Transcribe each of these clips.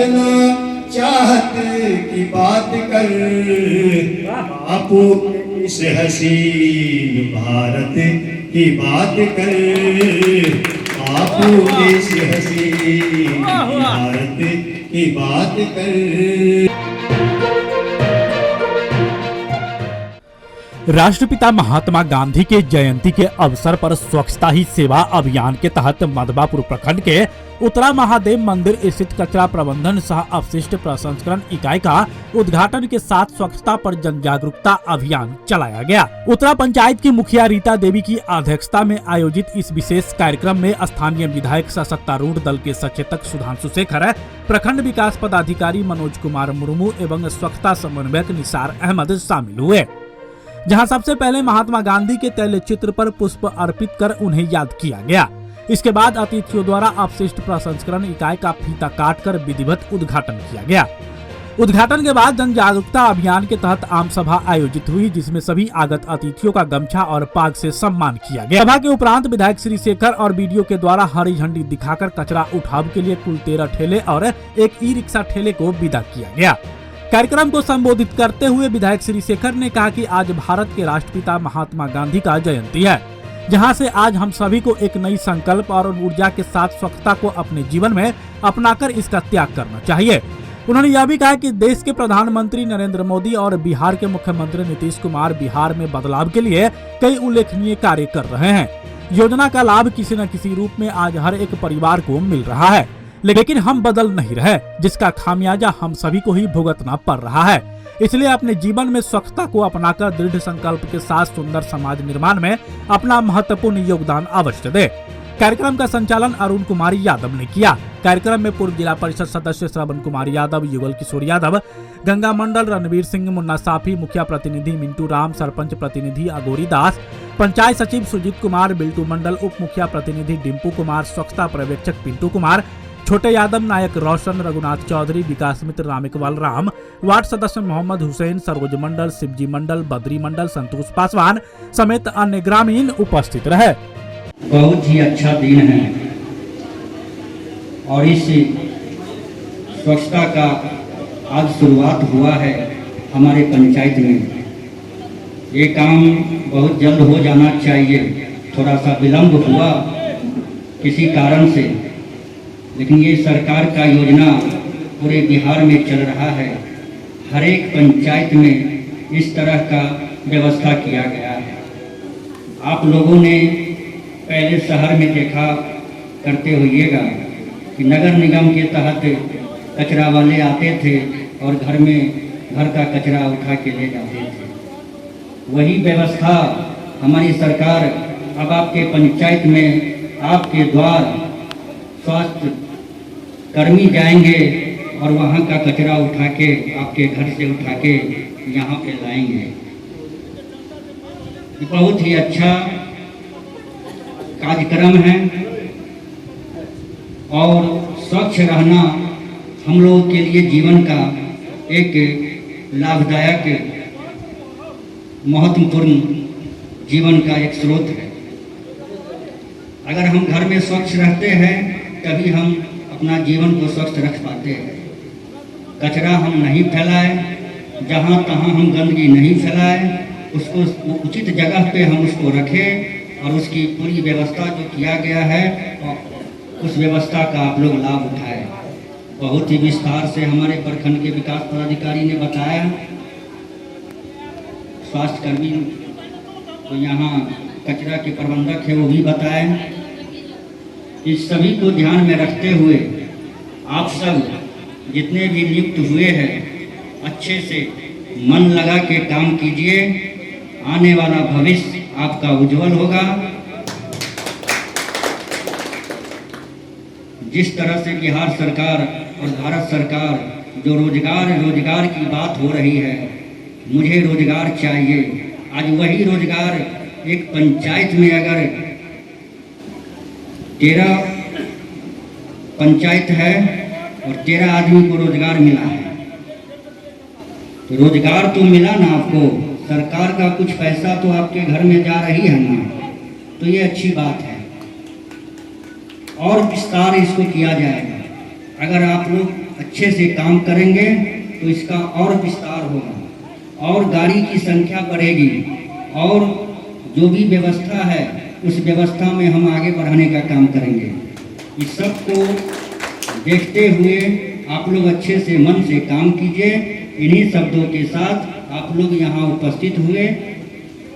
बदलना चाहत की बात कर, बापू इस हसीन भारत की बात कर, बापू इस हसीन भारत की बात कर। राष्ट्रपिता महात्मा गांधी के जयंती के अवसर पर स्वच्छता ही सेवा अभियान के तहत मधवापुर प्रखंड के उत्तरा महादेव मंदिर स्थित कचरा प्रबंधन सह अपशिष्ट प्रसंस्करण इकाई का उद्घाटन के साथ स्वच्छता पर जन जागरूकता अभियान चलाया गया। उत्तरा पंचायत की मुखिया रीता देवी की अध्यक्षता में आयोजित इस विशेष कार्यक्रम में स्थानीय विधायक सत्तारूढ़ दल के सचेतक सुधांशु शेखर, प्रखंड विकास पदाधिकारी मनोज कुमार मुर्मू एवं स्वच्छता समन्वयक निसार अहमद शामिल हुए, जहां सबसे पहले महात्मा गांधी के तैल चित्र पर पुष्प अर्पित कर उन्हें याद किया गया। इसके बाद अतिथियों द्वारा अपशिष्ट प्रसंस्करण इकाई का फीता काटकर विधिवत उद्घाटन किया गया। उद्घाटन के बाद जन जागरूकता अभियान के तहत आम सभा आयोजित हुई, जिसमें सभी आगत अतिथियों का गमछा और पाग से सम्मान किया गया। सभा के उपरांत विधायक श्री शेखर और बीडीओ के द्वारा हरी झंडी दिखाकर कचरा उठाव के लिए कुल 13 ठेले और एक ई रिक्शा ठेले को विदा किया गया। कार्यक्रम को संबोधित करते हुए विधायक श्री शेखर ने कहा कि आज भारत के राष्ट्रपिता महात्मा गांधी का जयंती है, जहां से आज हम सभी को एक नई संकल्प और ऊर्जा के साथ स्वच्छता को अपने जीवन में अपनाकर इसका त्याग करना चाहिए। उन्होंने यह भी कहा कि देश के प्रधानमंत्री नरेंद्र मोदी और बिहार के मुख्यमंत्री नीतीश कुमार बिहार में बदलाव के लिए कई उल्लेखनीय कार्य कर रहे हैं। योजना का लाभ किसी न किसी रूप में आज हर एक परिवार को मिल रहा है, लेकिन हम बदल नहीं रहे, जिसका खामियाजा हम सभी को ही भुगतना पड़ रहा है। इसलिए अपने जीवन में स्वच्छता को अपनाकर दृढ़ संकल्प के साथ सुंदर समाज निर्माण में अपना महत्वपूर्ण योगदान अवश्य दे। कार्यक्रम का संचालन अरुण कुमार यादव ने किया। कार्यक्रम में पूर्व जिला परिषद सदस्य श्रवण कुमार यादव, युगल किशोर यादव, गंगा मंडल, रणवीर सिंह, मुन्ना साफी, मुखिया प्रतिनिधि मिंटू राम, सरपंच प्रतिनिधि अगोरी दास, पंचायत सचिव सुजीत कुमार, बिल्टू मंडल, उप मुखिया प्रतिनिधि डिम्पू कुमार, स्वच्छता पर्यवेक्षक पिंटू कुमार, छोटे यादव, नायक रोशन, रघुनाथ चौधरी, विकास मित्र राम इकबाल राम, वार्ड सदस्य मोहम्मद हुसैन, सरोज मंडल, शिवजी मंडल, बद्री मंडल, संतोष पासवान समेत अन्य ग्रामीण उपस्थित रहे। बहुत ही अच्छा दिन है और इस स्वच्छता का आज शुरुआत हुआ है हमारे पंचायत में। ये काम बहुत जल्द हो जाना चाहिए, थोड़ा सा विलम्ब हुआ किसी कारण से, लेकिन ये सरकार का योजना पूरे बिहार में चल रहा है। हर एक पंचायत में इस तरह का व्यवस्था किया गया है। आप लोगों ने पहले शहर में देखा करते होइएगा कि नगर निगम के तहत कचरा वाले आते थे और घर का कचरा उठा के ले जाते थे। वही व्यवस्था हमारी सरकार अब आपके पंचायत में आपके द्वार स्वास्थ्य कर्मी जाएंगे और वहाँ का कचरा उठा के आपके घर से उठा के यहाँ पे लाएंगे। बहुत ही अच्छा कार्यक्रम है और स्वच्छ रहना हम लोगों के लिए जीवन का एक लाभदायक महत्वपूर्ण जीवन का एक स्रोत है। अगर हम घर में स्वच्छ रहते हैं तभी हम अपना जीवन को स्वच्छ रख पाते हैं। कचरा हम नहीं फैलाएं, जहाँ तहाँ हम गंदगी नहीं फैलाएं, उसको उचित जगह पे हम उसको रखें और उसकी पूरी व्यवस्था जो किया गया है उस व्यवस्था का आप लोग लाभ उठाएं। बहुत ही विस्तार से हमारे प्रखंड के विकास पदाधिकारी ने बताया, स्वास्थ्य कर्मी तो यहाँ कचरा के प्रबंधक है वो भी बताएं। इस सभी को ध्यान में रखते हुए आप सब जितने भी नियुक्त हुए हैं अच्छे से मन लगा के काम कीजिए। आने वाला भविष्य आपका उज्जवल होगा। जिस तरह से बिहार सरकार और भारत सरकार जो रोजगार की बात हो रही है, मुझे रोजगार चाहिए। आज वही रोजगार एक पंचायत में अगर 13 पंचायत है और 13 आदमी को रोजगार मिला है, तो रोजगार तो मिला ना आपको, सरकार का कुछ पैसा तो आपके घर में जा रही है ना, तो ये अच्छी बात है। और विस्तार इसको किया जाएगा। अगर आप लोग अच्छे से काम करेंगे तो इसका और विस्तार होगा और गाड़ी की संख्या बढ़ेगी और जो भी व्यवस्था है उस व्यवस्था में हम आगे बढ़ाने का काम करेंगे। इस सब को देखते हुए आप लोग अच्छे से मन से काम कीजिए। इन्हीं शब्दों के साथ आप लोग यहाँ उपस्थित हुए,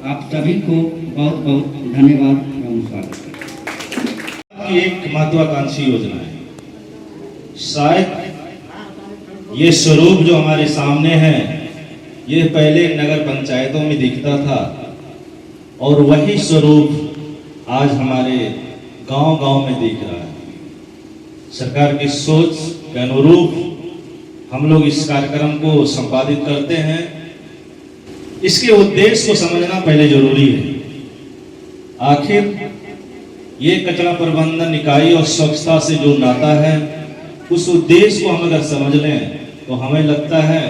आप सभी को बहुत बहुत धन्यवाद एवं स्वागत। एक महत्वाकांक्षी योजना है। शायद ये स्वरूप जो हमारे सामने है ये पहले नगर पंचायतों में दिखता था और वही स्वरूप आज हमारे गांव-गांव में दिख रहा है। सरकार की सोच के अनुरूप हम लोग इस कार्यक्रम को संपादित करते हैं। इसके उद्देश्य को समझना पहले जरूरी है। आखिर ये कचरा प्रबंधन इकाई और स्वच्छता से जो नाता है उस उद्देश्य को हम अगर समझ लें तो हमें लगता है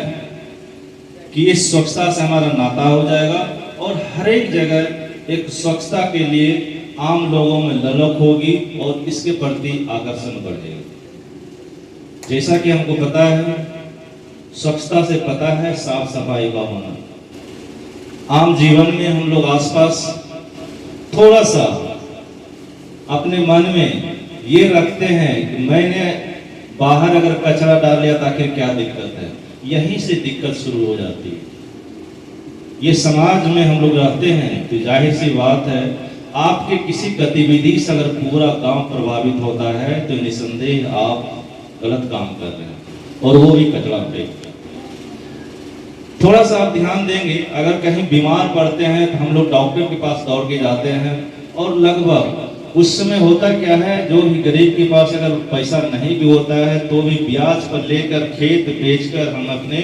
कि इस स्वच्छता से हमारा नाता हो जाएगा और हर एक जगह एक स्वच्छता के लिए आम लोगों में ललक होगी और इसके प्रति आकर्षण बढ़ेगा। जैसा कि हमको पता है, स्वच्छता से पता है साफ सफाई का होना। आम जीवन में हम लोग आसपास थोड़ा सा अपने मन में ये रखते हैं कि मैंने बाहर अगर कचरा डाल लिया तो आखिर क्या दिक्कत है। यहीं से दिक्कत शुरू हो जाती है। ये समाज में हम लोग रहते हैं तो जाहिर सी बात है, आपके किसी गतिविधि से अगर पूरा गांव प्रभावित होता है तो निसंदेह आप गलत काम कर रहे हैं और वो भी कचरा फेंक। थोड़ा सा आप ध्यान देंगे, अगर कहीं बीमार पड़ते हैं तो हम लोग डॉक्टर के पास दौड़ के जाते हैं और लगभग उस समय होता क्या है, जो भी गरीब के पास अगर पैसा नहीं भी होता है तो भी ब्याज पर लेकर खेत बेचकर हम अपने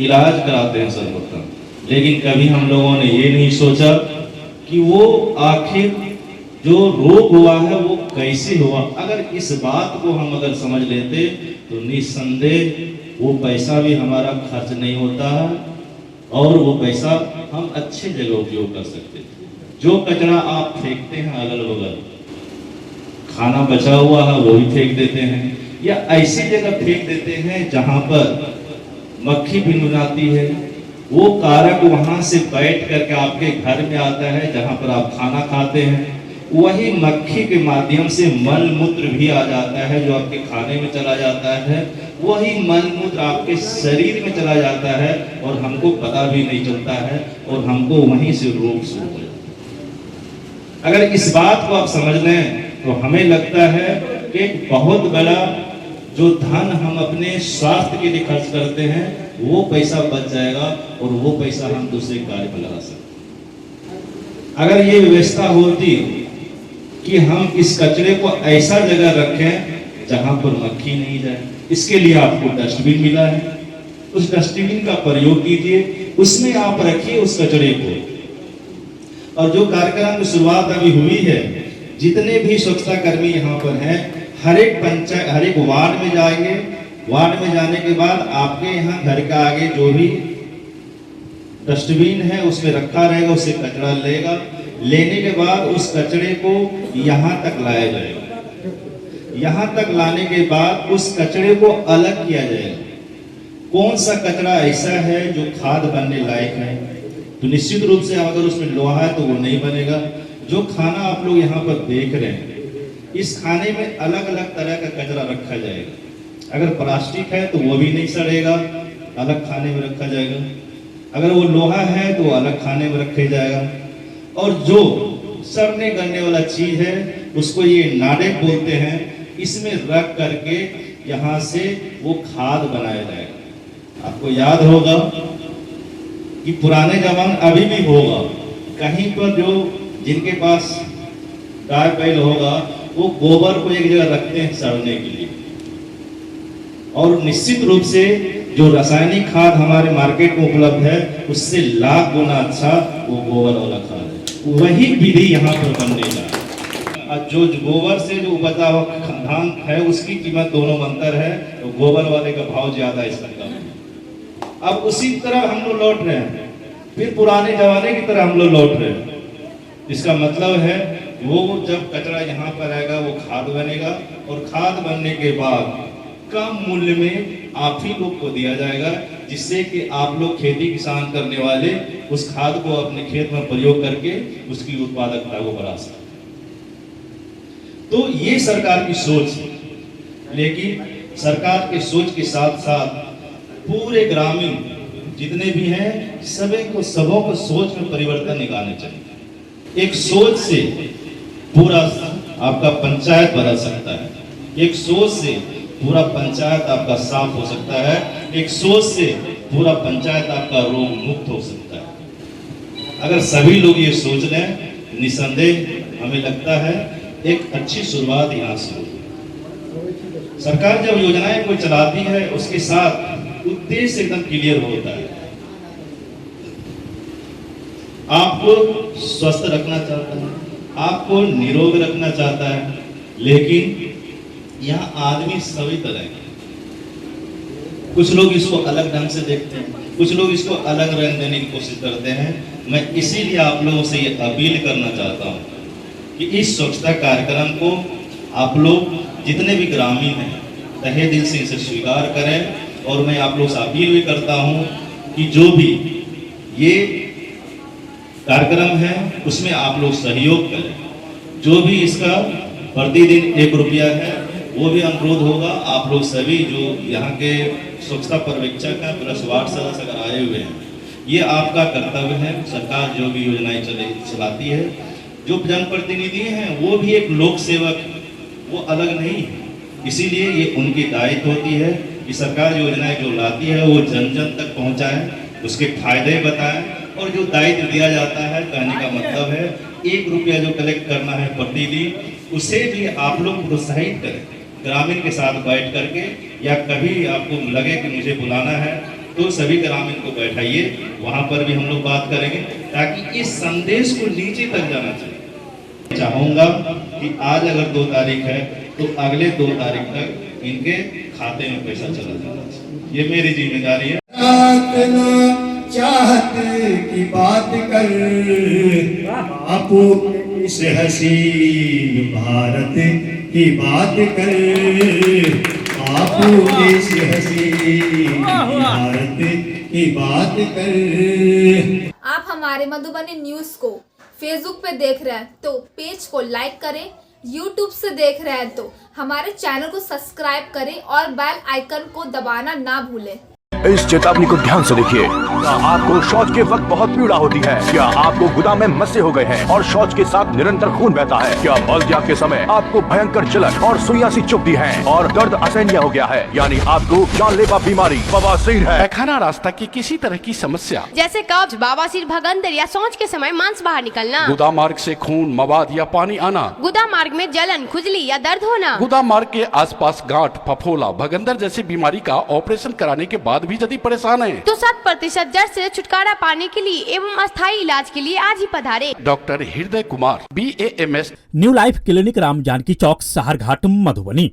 इलाज कराते हैं सर्वप्रथम। लेकिन कभी हम लोगों ने ये नहीं सोचा कि वो आखिर जो रोग हुआ है वो कैसे हुआ। अगर इस बात को हम अगर समझ लेते तो निस्संदेह वो पैसा भी हमारा खर्च नहीं होता है और वो पैसा हम अच्छे जगह उपयोग कर सकते। जो कचरा आप फेंकते हैं अगल बगल, खाना बचा हुआ है वो भी फेंक देते हैं या ऐसी जगह फेंक देते हैं जहां पर मक्खी भिनभिनाती है, वो कारक वहां से बैठ करके आपके घर में आता है जहां पर आप खाना खाते हैं। वही मक्खी के माध्यम से मल मूत्र भी आ जाता है जो आपके खाने में चला जाता है। वही मल मूत्र आपके शरीर में चला जाता है और हमको पता भी नहीं चलता है और हमको वहीं से रोग शुरू हो जाता है। अगर इस बात को आप समझ लें तो हमें लगता है कि एक बहुत बड़ा जो धन हम अपने स्वास्थ्य के लिए खर्च करते हैं वो पैसा बच जाएगा और वो पैसा हम दूसरे कार्य में लगा सकते। अगर ये व्यवस्था होती कि हम इस कचरे को ऐसा जगह रखें जहां पर मक्खी नहीं जाए, इसके लिए आपको डस्टबिन मिला है, उस डस्टबिन का प्रयोग कीजिए, उसमें आप रखिए उस कचरे को। और जो कार्यक्रम की शुरुआत अभी हुई है, जितने भी स्वच्छता कर्मी यहाँ पर हैं, हर एक पंचायत हर एक वार्ड में जाएंगे। वार्ड में जाने के बाद आपके यहाँ घर के आगे जो भी डस्टबिन है उसमें रखा रहेगा, उससे कचरा लेगा। लेने के बाद उस कचरे को यहाँ तक लाया जाएगा। यहाँ तक लाने के बाद उस कचरे को अलग किया जाएगा। कौन सा कचरा ऐसा है जो खाद बनने लायक है, तो निश्चित रूप से अगर उसमें लोहा है तो वो नहीं बनेगा। जो खाना आप लोग यहाँ पर देख रहे हैं, इस खाने में अलग अलग तरह का कचरा रखा जाएगा। अगर प्लास्टिक है तो वो भी नहीं सड़ेगा, अलग खाने में रखा जाएगा। अगर वो लोहा है तो अलग खाने में रखा जाएगा। और जो सड़ने गलने वाला चीज है उसको ये नाड़े बोलते हैं, इसमें रख करके यहाँ से वो खाद बनाया जाएगा। आपको याद होगा कि पुराने जमाने अभी भी होगा, कहीं पर जो जिनके पास गाय बैल होगा वो गोबर को एक जगह रखते हैं सड़ने के लिए। और निश्चित रूप से जो रासायनिक खाद हमारे मार्केट में उपलब्ध है उससे लाख गुना अच्छा वो गोबर वाला खाद है। वही विधि यहाँ पर बनने का। और जो गोबर से जो उपजा हुआ धान है उसकी कीमत दोनों में अंतर है, तो गोबर वाले का भाव ज्यादा है, इसका कम। अब उसी तरह हम लोग लौट रहे हैं, फिर पुराने जमाने की तरह हम लोग लौट रहे हैं। इसका मतलब है वो जब कचरा यहाँ पर आएगा वो खाद बनेगा और खाद बनने के बाद कम मूल्य में आप ही लोग को दिया जाएगा, जिससे कि आप लोग खेती किसान करने वाले उस खाद को अपने खेत में प्रयोग करके उसकी उत्पादकता को बढ़ा सकते। तो ये सरकार की सोच है, लेकिन सरकार के सोच के साथ साथ पूरे ग्रामीण जितने भी हैं सबों को सोच में परिवर्तन निकालने चाहिए। एक सोच से पूरा आपका पंचायत बदल सकता है, एक सोच से पूरा पंचायत आपका साफ हो सकता है, एक सोच से पूरा पंचायत आपका रोग मुक्त हो सकता है। अगर सभी लोग ये सोच लें, निसंदेह हमें लगता है एक अच्छी शुरुआत यहाँ से होगी। सरकार जब योजनाएं कोई चलाती है उसके साथ उद्देश्य एकदम क्लियर होता है। आपको स्वस्थ रखना चाहता है, आपको निरोग रखना चाहता है, लेकिन यहाँ आदमी सभी तरह के, कुछ लोग इसको अलग ढंग से देखते हैं, कुछ लोग इसको अलग रंग देने की कोशिश करते हैं। मैं इसीलिए आप लोगों से ये अपील करना चाहता हूँ कि इस स्वच्छता कार्यक्रम को आप लोग जितने भी ग्रामीण हैं तहे दिल से इसे स्वीकार करें। और मैं आप लोग से अपील भी करता हूँ कि जो भी ये कार्यक्रम है उसमें आप लोग सहयोग करें। जो भी इसका प्रतिदिन 1 रुपया है वो भी अनुरोध होगा। आप लोग सभी जो यहाँ के स्वच्छता पर्यवेक्षक हैं प्लस वार्ड सदस्य अगर आए हुए हैं, ये आपका कर्तव्य है। सरकार जो भी योजनाएं चलाती है, जो जनप्रतिनिधि हैं वो भी एक लोक सेवक, वो अलग नहीं है। इसीलिए ये उनकी दायित्व होती है कि सरकार योजनाएं जो लाती है वो जन जन तक पहुंचाए, उसके फायदे बताएं। और जो दायित्व दिया जाता है, कहने का मतलब है 1 रुपया जो कलेक्ट करना है प्रतिदिन, उसे भी आप लोग प्रोत्साहित करें ग्रामीण के साथ बैठ करके, या कभी आपको लगे कि मुझे बुलाना है तो सभी ग्रामीण को बैठाइए, वहां पर भी हम लोग बात करेंगे ताकि इस संदेश को नीचे तक जाना चाहिए। चाहूंगा कि आज अगर 2 तारीख है तो अगले 2 तारीख तक इनके खाते में पैसा चला जाना चाहिए। ये मेरी जिम्मेदारी है। चाहत की बात कर, बापू इस हसीन भारत की बात कर, बापू इस हसीन भारत की बात कर। आप हमारे मधुबनी न्यूज को फेसबुक पे देख रहे हैं तो पेज को लाइक करें, यूट्यूब से देख रहे हैं तो हमारे चैनल को सब्सक्राइब करें और बेल आइकन को दबाना ना भूलें। इस चेतावनी को ध्यान से देखिए। क्या आपको शौच के वक्त बहुत पीड़ा होती है? क्या आपको गुदा में मस्से हो गए हैं और शौच के साथ निरंतर खून बहता है? क्या मलत्याग के समय आपको भयंकर जलन और सुइयां सी चुभती हैं और दर्द असहनीय हो गया है? यानी आपको जानलेवा बीमारी बवासीर है। पैखाना रास्ता की किसी तरह की समस्या जैसे कब्ज, बवासीर, भगंदर या शौच के समय मांस बाहर निकलना, गुदा मार्ग से खून, मवाद या पानी आना, गुदा मार्ग में जलन, खुजली या दर्द होना, गुदा मार्ग के आसपास गांठ, फफोला, भगंदर जैसी बीमारी का ऑपरेशन कराने के बाद भी यदि परेशान है तो 100% जड़ से छुटकारा पाने के लिए एवं अस्थायी इलाज के लिए आज ही पधारे। Doctor Hriday Kumar, BAMS, new life clinic, Ram Janki Chowk, Saharghat, Madhubani.